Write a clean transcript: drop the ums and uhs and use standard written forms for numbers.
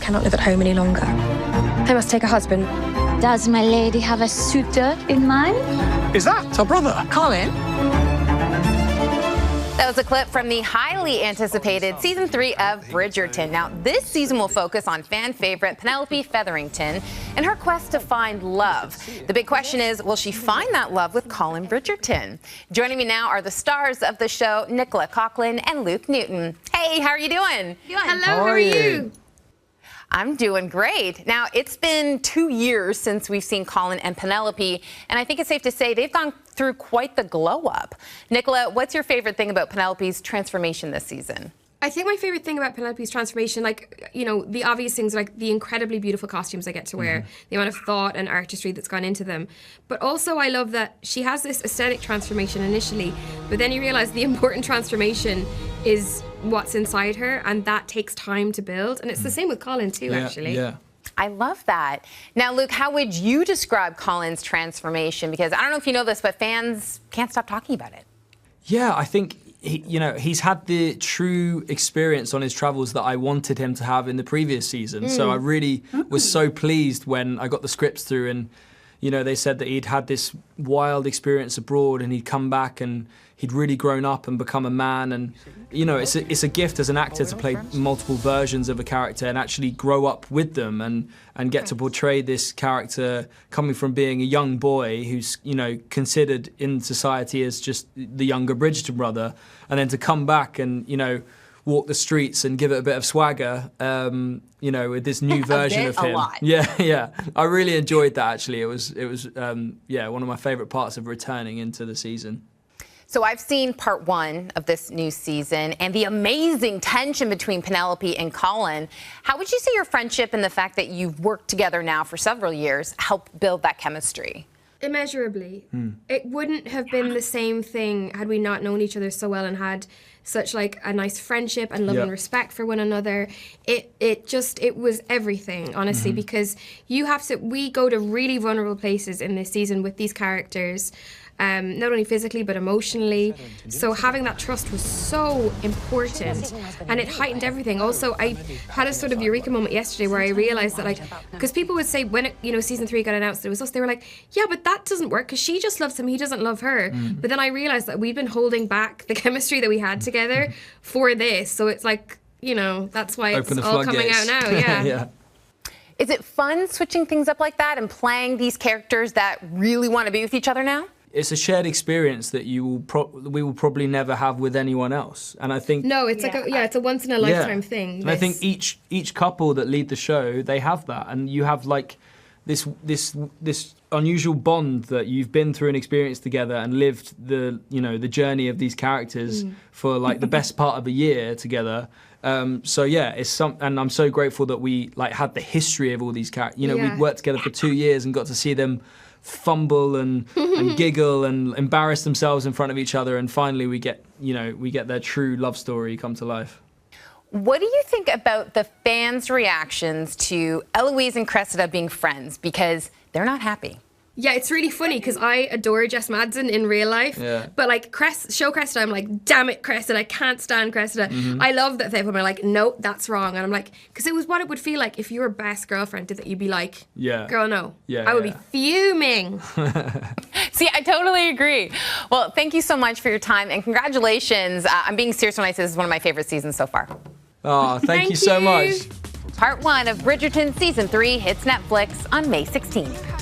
cannot live at home any longer. I must take a husband. Does my lady have a suitor in mind? Is that her brother? Colin? That was a clip from the highly anticipated season 3 of Bridgerton. Now, this season will focus on fan favorite Penelope Featherington and her quest to find love. The big question is, will she find that love with Colin Bridgerton? Joining me now are the stars of the show, Nicola, Coughlan, and Luke Newton. Hey, how are you doing? Hello, how are you? I'm doing great. Now, it's been 2 years since we've seen Colin and Penelope, and I think it's safe to say they've gone through quite the glow-up. Nicola, what's your favorite thing about Penelope's transformation this season? I think my favorite thing about Penelope's transformation, like, you know, the obvious things, like the incredibly beautiful costumes I get to wear, the amount of thought and artistry that's gone into them. But also I love that she has this aesthetic transformation initially, but then you realize the important transformation is what's inside her, and that takes time to build. And it's the same with Colin too, actually. Yeah. I love that. Now, Luke, how would you describe Colin's transformation? Because I don't know if you know this, but fans can't stop talking about it. Yeah, I think he's had the true experience on his travels that I wanted him to have in the previous season. So I really was so pleased when I got the scripts through, and they said that he'd had this wild experience abroad and he'd come back and he'd really grown up and become a man. And it's a gift as an actor to play multiple versions of a character and actually grow up with them and get to portray this character coming from being a young boy who's considered in society as just the younger Bridgerton brother, and then to come back and walk the streets and give it a bit of swagger, with this new version of him. Yeah. I really enjoyed that, actually. It was one of my favorite parts of returning into the season. So I've seen part 1 of this new season and the amazing tension between Penelope and Colin. How would you say your friendship and the fact that you've worked together now for several years help build that chemistry? Immeasurably. It wouldn't have been the same thing had we not known each other so well and had such like a nice friendship and love and respect for one another. It was everything, honestly, because we go to really vulnerable places in this season with these characters. Not only physically but emotionally. So having that trust was so important, and it heightened everything. Also, I had a sort of eureka moment yesterday where I realized that, because people would say when season 3 got announced it was us, they were like, yeah, but that doesn't work because she just loves him, he doesn't love her. But then I realized that we'd been holding back the chemistry that we had together for this. So it's like, that's why it's all coming out now. Yeah. Is it fun switching things up like that and playing these characters that really want to be with each other now? It's a shared experience that we will probably never have with anyone else, and I think it's it's a once in a lifetime thing. And I think each couple that lead the show, they have that, and you have like this unusual bond that you've been through an experience together and lived the journey of these characters for like the best part of a year together. And I'm so grateful that we had the history of all these characters. We'd worked together for 2 years and got to see them fumble and giggle and embarrass themselves in front of each other, and finally we get their true love story come to life. What do you think about the fans' reactions to Eloise and Cressida being friends? Because they're not happy. Yeah, it's really funny because I adore Jess Madsen in real life. But show Cressida, I'm like, damn it, Cressida, I can't stand Cressida. I love that they're like, no, that's wrong. And I'm like, because it was what it would feel like if your best girlfriend did that. You'd be like, girl, no. I would be fuming. See, I totally agree. Well, thank you so much for your time and congratulations. I'm being serious when I say this is one of my favorite seasons so far. Oh, thank you so much. Part 1 of Bridgerton Season 3 hits Netflix on May 16th.